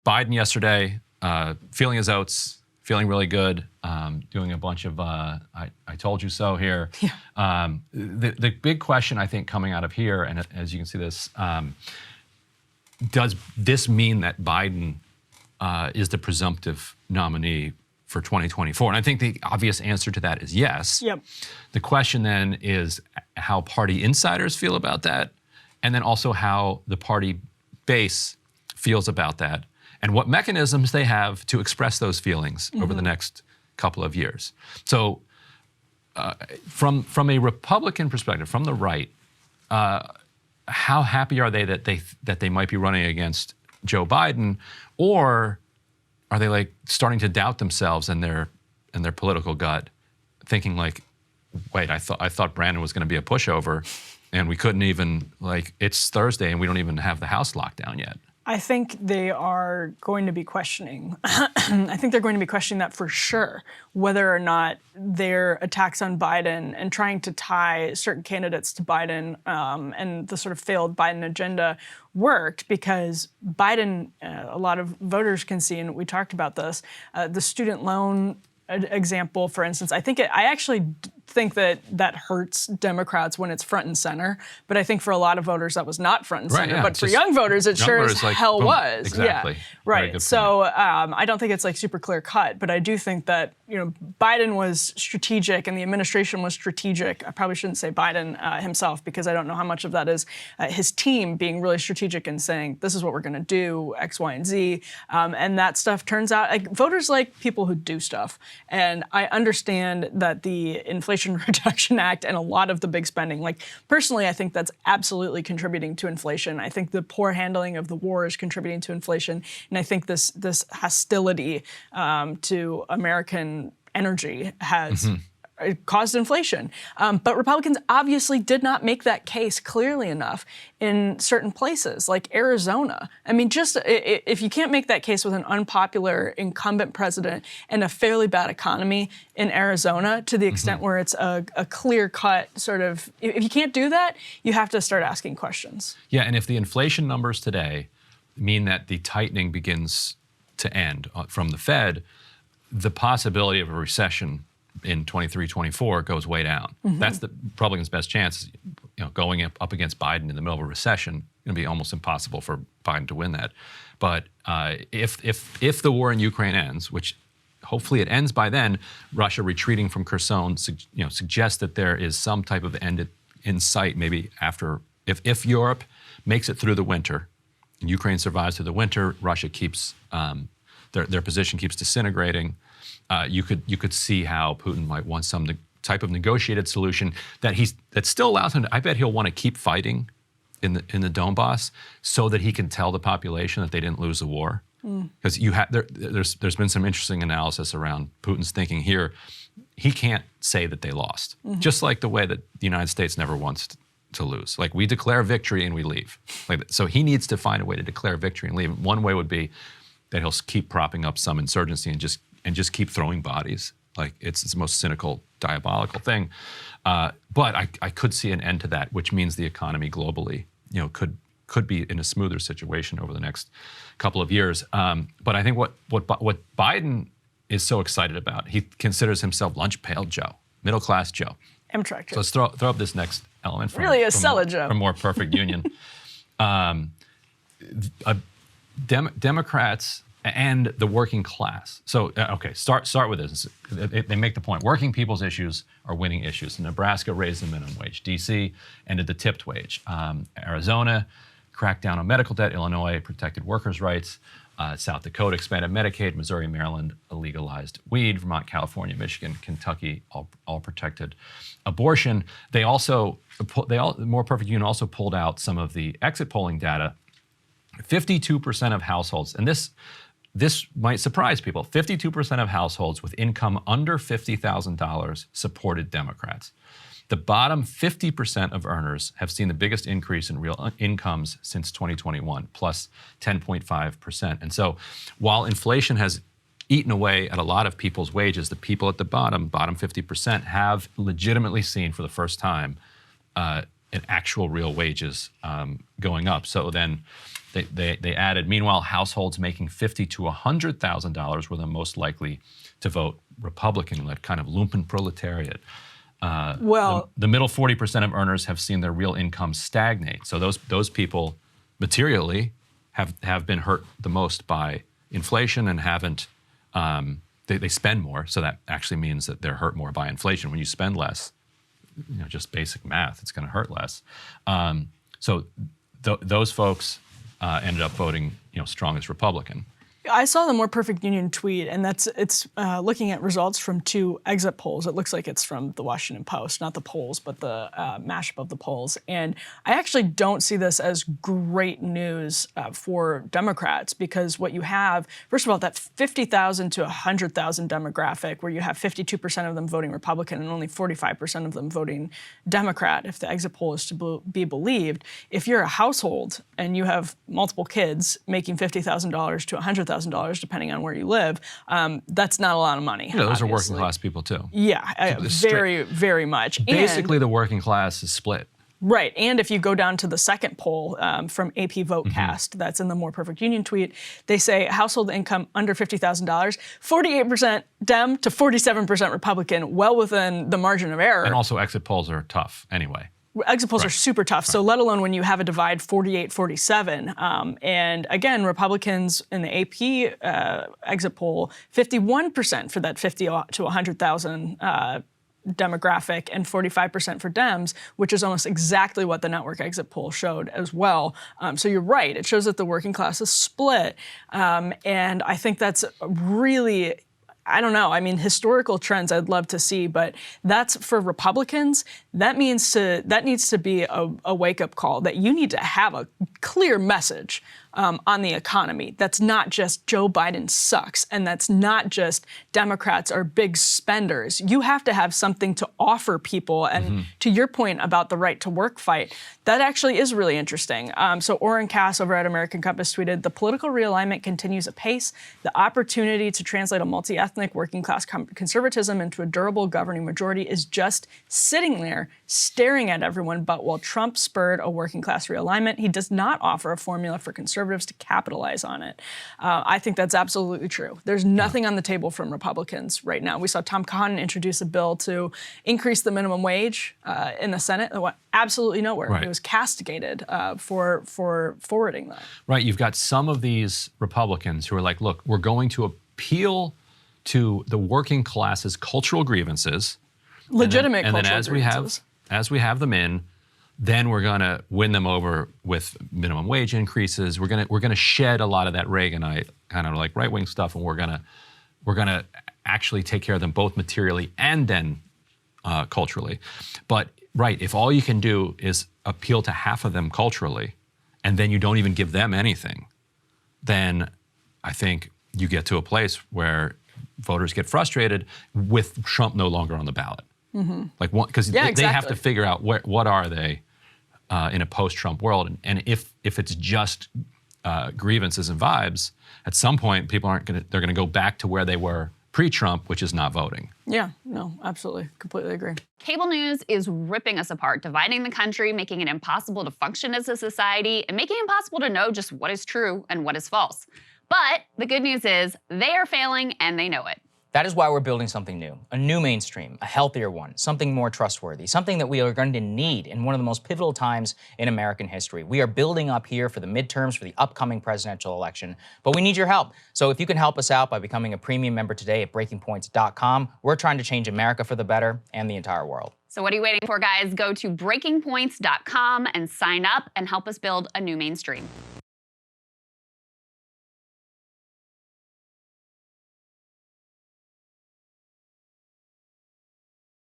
Biden yesterday, feeling his oats, feeling really good, doing a bunch of I told you so here. Yeah. The big question I think coming out of here, and as you can see this, does this mean that Biden is the presumptive nominee for 2024? And I think the obvious answer to that is yes. Yep. The question then is how party insiders feel about that, and then also how the party base feels about that, and what mechanisms they have to express those feelings over the next couple of years. So from a Republican perspective, from the right, how happy are they that they might be running against Joe Biden, or are they like starting to doubt themselves and their political gut, thinking like, wait, I thought Brandon was going to be a pushover, and we couldn't even, like, it's Thursday and we don't even have the House locked down yet. I think they are going to be questioning. I think they're going to be questioning that for sure, whether or not their attacks on Biden and trying to tie certain candidates to Biden and the sort of failed Biden agenda worked, because Biden, a lot of voters can see, and we talked about this, the student loan example, for instance. I actually think that hurts Democrats when it's front and center, but I think for a lot of voters that was not front and center. Yeah, but for young voters, it sure as hell was. Exactly. Yeah, right. So I don't think it's like super clear cut, but I do think that Biden was strategic and the administration was strategic. I probably shouldn't say Biden himself, because I don't know how much of that is his team being really strategic and saying this is what we're going to do, X, Y, and Z, and that stuff turns out like voters like people who do stuff. And I understand that the Inflation Reduction Act and a lot of the big spending, like personally, I think that's absolutely contributing to inflation. I think the poor handling of the war is contributing to inflation, and I think this hostility to American energy has caused inflation. But Republicans obviously did not make that case clearly enough in certain places, like Arizona. I mean, just if you can't make that case with an unpopular incumbent president and a fairly bad economy in Arizona, to the extent where it's a clear-cut sort of, if you can't do that, you have to start asking questions. Yeah, and if the inflation numbers today mean that the tightening begins to end from the Fed, the possibility of a recession in 23, 24 goes way down. That's the Republicans' best chance. Going up against Biden in the middle of a recession, it's going to be almost impossible for Biden to win that. But if the war in Ukraine ends, which hopefully it ends by then, Russia retreating from Kherson, suggests that there is some type of end in sight. Maybe after, if Europe makes it through the winter, and Ukraine survives through the winter, Russia keeps their position keeps disintegrating. You could see how Putin might want some type of negotiated solution that still allows him to, I bet he'll want to keep fighting in the Donbass so that he can tell the population that they didn't lose the war. Because there's been some interesting analysis around Putin's thinking here. He can't say that they lost, just like the way that the United States never wants to lose. Like, we declare victory and we leave. So he needs to find a way to declare victory and leave. One way would be that he'll keep propping up some insurgency and just keep throwing bodies. Like, it's the most cynical, diabolical thing. But I could see an end to that, which means the economy globally, could be in a smoother situation over the next couple of years. But I think what Biden is so excited about, he considers himself lunch pail Joe, middle class Joe. Amtrak Joe. So let's throw up this next element from really a Sella Joe. From More Perfect Union. Democrats and the working class. So, okay, start with this. They make the point, working people's issues are winning issues. Nebraska raised the minimum wage. D.C. ended the tipped wage. Arizona cracked down on medical debt. Illinois protected workers' rights. South Dakota expanded Medicaid. Missouri, Maryland legalized weed. Vermont, California, Michigan, Kentucky all protected abortion. More Perfect Union also pulled out some of the exit polling data. 52% of households, and this might surprise people, 52% of households with income under $50,000 supported Democrats. The bottom 50% of earners have seen the biggest increase in real incomes since 2021, plus 10.5%. And so while inflation has eaten away at a lot of people's wages, the people at the bottom 50%, have legitimately seen for the first time in actual real wages going up. So then they added, meanwhile, households making $50,000 to $100,000 were the most likely to vote Republican, that kind of lumpen proletariat. The middle 40% of earners have seen their real income stagnate. So those people materially have been hurt the most by inflation and haven't, they spend more. So that actually means that they're hurt more by inflation. When you spend less, just basic math, it's going to hurt less. So those folks ended up voting, strongest Republican. I saw the More Perfect Union tweet, and it's looking at results from 2 exit polls. It looks like it's from the Washington Post, not the polls, but the mashup of the polls. And I actually don't see this as great news for Democrats, because what you have, first of all, that 50,000 to 100,000 demographic, where you have 52% of them voting Republican and only 45% of them voting Democrat, if the exit poll is to be believed. If you're a household and you have multiple kids making $50,000 to $100,000, depending on where you live, that's not a lot of money. Yeah, those are working class people too. Yeah, very, very much. Basically, the working class is split. Right, and if you go down to the second poll from AP Votecast, that's in the More Perfect Union tweet, they say household income under $50,000, 48% Dem to 47% Republican, well within the margin of error. And also exit polls are tough anyway. Exit polls are super tough, so let alone when you have a divide 48-47. And again, Republicans in the AP exit poll, 51% for that 50 to 100,000 demographic and 45% for Dems, which is almost exactly what the network exit poll showed as well. So you're right, it shows that the working class is split. And I think that's really, I don't know. I mean, historical trends I'd love to see, but that's for Republicans. That needs to be a wake-up call that you need to have a clear message on the economy. That's not just Joe Biden sucks, and that's not just Democrats are big spenders. You have to have something to offer people. And to your point about the right to work fight, that actually is really interesting. So Orrin Cass over at American Compass tweeted, "The political realignment continues apace. The opportunity to translate a multi-ethnic working class conservatism into a durable governing majority is just sitting there staring at everyone. But while Trump spurred a working class realignment, he does not offer a formula for conservatives to capitalize on it." I think that's absolutely true. There's nothing on the table from Republicans right now. We saw Tom Cotton introduce a bill to increase the minimum wage in the Senate. It went absolutely nowhere. Right. It was castigated for forwarding that. Right. You've got some of these Republicans who are like, look, we're going to appeal to the working class's cultural grievances. Legitimate and then cultural grievances. as we have them in, then we're going to win them over with minimum wage increases. We're going to shed a lot of that Reaganite kind of like right-wing stuff, and we're going to actually take care of them both materially and then culturally. But right, if all you can do is appeal to half of them culturally, and then you don't even give them anything, then I think you get to a place where voters get frustrated with Trump no longer on the ballot. Like, because they have to figure out what are they in a post-Trump world, and if it's just grievances and vibes, at some point people they're going to go back to where they were pre-Trump, which is not voting. Yeah, no, absolutely, completely agree. Cable news is ripping us apart, dividing the country, making it impossible to function as a society, and making it impossible to know just what is true and what is false. But the good news is they are failing and they know it. That is why we're building something new, a new mainstream, a healthier one, something more trustworthy, something that we are going to need in one of the most pivotal times in American history. We are building up here for the midterms, for the upcoming presidential election, but we need your help. So if you can help us out by becoming a premium member today at breakingpoints.com, we're trying to change America for the better and the entire world. So what are you waiting for, guys? Go to breakingpoints.com and sign up and help us build a new mainstream.